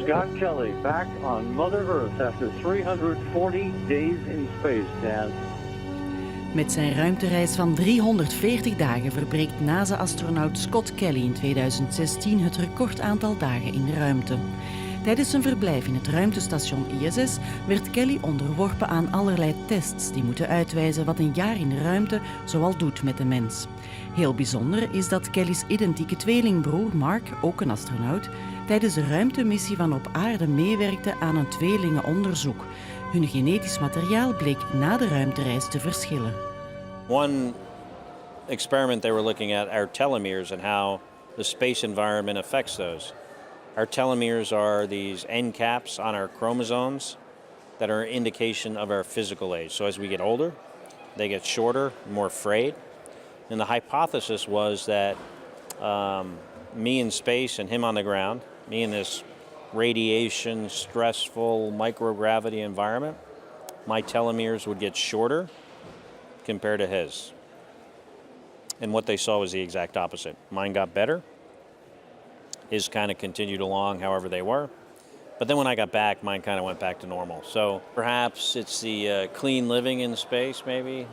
Scott Kelly back on Mother Earth after 340 days in space, Dan. Met zijn ruimtereis van 340 dagen verbreekt NASA-astronaut Scott Kelly in 2016 het recordaantal dagen in de ruimte. Tijdens zijn verblijf in het ruimtestation ISS werd Kelly onderworpen aan allerlei tests die moeten uitwijzen wat een jaar in de ruimte zoal doet met de mens. Heel bijzonder is dat Kelly's identieke tweelingbroer Mark, ook een astronaut, tijdens de ruimtemissie van op aarde meewerkte aan een tweelingenonderzoek. Hun genetisch materiaal bleek na de ruimtereis te verschillen. One experiment they were looking at our telomeres and how the space environment affects those. Our telomeres are these end caps on our chromosomes that are an indication of our physical age. So as we get older, they get shorter, more frayed. And the hypothesis was that me in space and him on the ground, me in this radiation, stressful, microgravity environment, my telomeres would get shorter compared to his. And what they saw was the exact opposite. Mine got better. His kind of continued along however they were. But then when I got back, mine kind of went back to normal. So perhaps it's the clean living in space, maybe.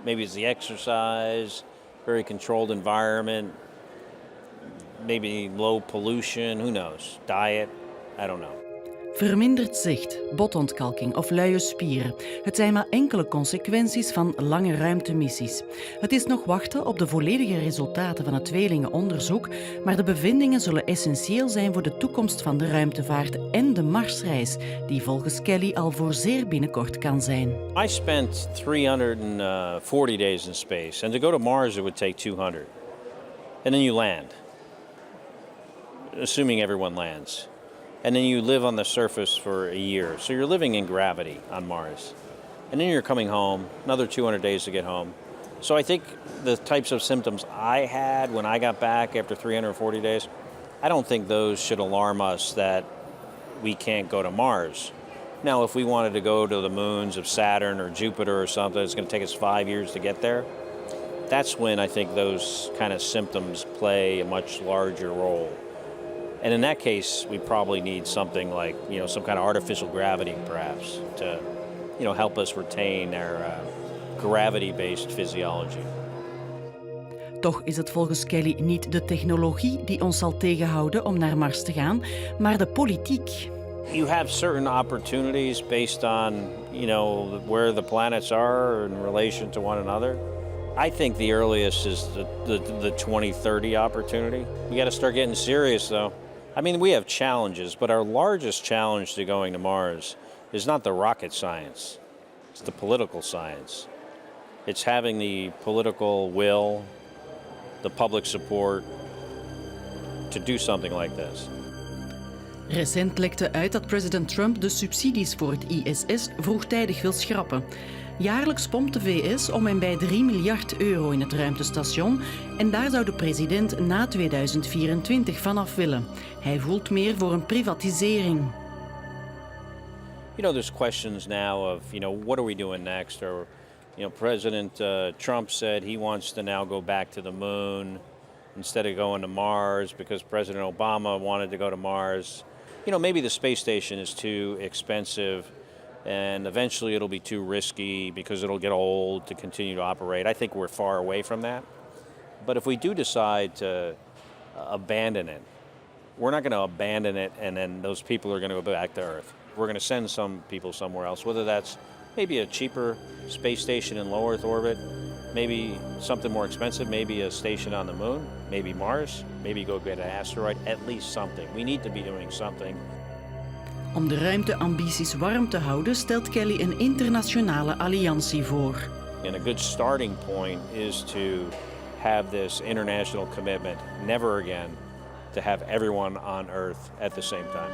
Maybe it's the exercise, very controlled environment, maybe low pollution, who knows? Diet, I don't know. Verminderd zicht, botontkalking of luie spieren. Het zijn maar enkele consequenties van lange ruimtemissies. Het is nog wachten op de volledige resultaten van het tweelingenonderzoek, maar de bevindingen zullen essentieel zijn voor de toekomst van de ruimtevaart en de Marsreis, die volgens Kelly al voor zeer binnenkort kan zijn. I spent 340 days in space, and to go to Mars it would take 200. And then you land, assuming everyone lands. And then you live on the surface for a year. So you're living in gravity on Mars. And then you're coming home, another 200 days to get home. So I think the types of symptoms I had when I got back after 340 days, I don't think those should alarm us that we can't go to Mars. Now, if we wanted to go to the moons of Saturn or Jupiter or something, it's going to take us 5 years to get there. That's when I think those kind of symptoms play a much larger role. And in that case, we probably need something like, some kind of artificial gravity, perhaps, to, help us retain our gravity-based physiology. Toch is het volgens Kelly niet de technologie die ons zal tegenhouden om naar Mars te gaan, maar de politiek. You have certain opportunities based on, where the planets are in relation to one another. I think the earliest is the 2030 opportunity. We got to start getting serious, though. I mean, we have challenges, but our largest challenge to going to Mars is not the rocket science. It's the political science. It's having the political will, the public support to do something like this. Recent lekte uit dat president Trump de subsidies voor het ISS vroegtijdig wil schrappen. Jaarlijks pompt de VS om en bij 3 miljard euro in het ruimtestation en daar zou de president na 2024 vanaf willen. Hij voelt meer voor een privatisering. There's questions now of, what are we doing next? Or, President Trump said he wants to now go back to the moon instead of going to Mars because President Obama wanted to go to Mars. Maybe the space station is too expensive. And eventually it'll be too risky because it'll get old to continue to operate. I think we're far away from that. But if we do decide to abandon it, we're not going to abandon it and then those people are going to go back to Earth. We're going to send some people somewhere else, whether that's maybe a cheaper space station in low Earth orbit, maybe something more expensive, maybe a station on the moon, maybe Mars, maybe go get an asteroid, at least something. We need to be doing something. Om de ruimteambities warm te houden, stelt Kelly een internationale alliantie voor. And a good starting point is to have this international commitment, never again, to have everyone on Earth at the same time.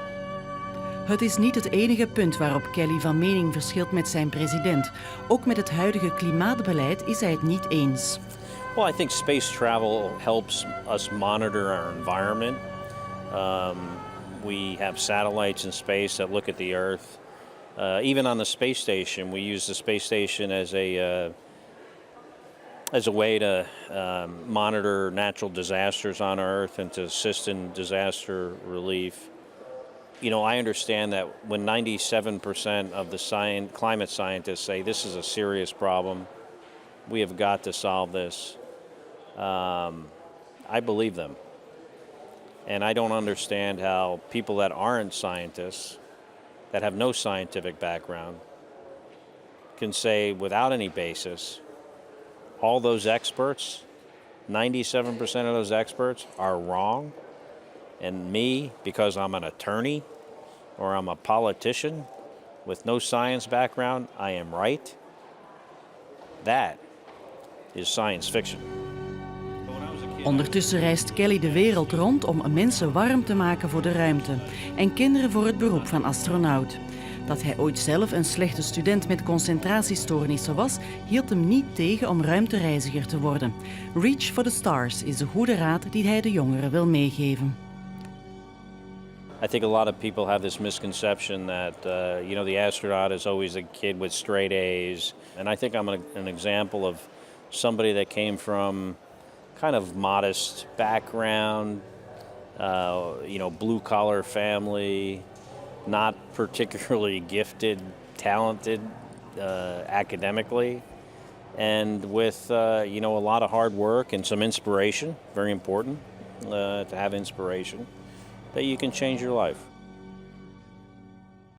Het is niet het enige punt waarop Kelly van mening verschilt met zijn president. Ook met het huidige klimaatbeleid is hij het niet eens. Well, I think space travel helps us monitor our environment. We have satellites in space that look at the Earth. Even on the space station, we use the space station as a way to monitor natural disasters on Earth and to assist in disaster relief. I understand that when 97% of the climate scientists say this is a serious problem, we have got to solve this, I believe them. And I don't understand how people that aren't scientists, that have no scientific background, can say without any basis, all those experts, 97% of those experts are wrong. And me, because I'm an attorney or I'm a politician with no science background, I am right. That is science fiction. Ondertussen reist Kelly de wereld rond om mensen warm te maken voor de ruimte en kinderen voor het beroep van astronaut. Dat hij ooit zelf een slechte student met concentratiestoornissen was, hield hem niet tegen om ruimtereiziger te worden. Reach for the stars is de goede raad die hij de jongeren wil meegeven. I think a lot of people have this misconception that, the astronaut is always a kid with straight A's. And I think I'm an example of somebody that came from kind of modest background, blue-collar family, not particularly gifted, talented academically, and with, a lot of hard work and some inspiration, very important to have inspiration, that you can change your life.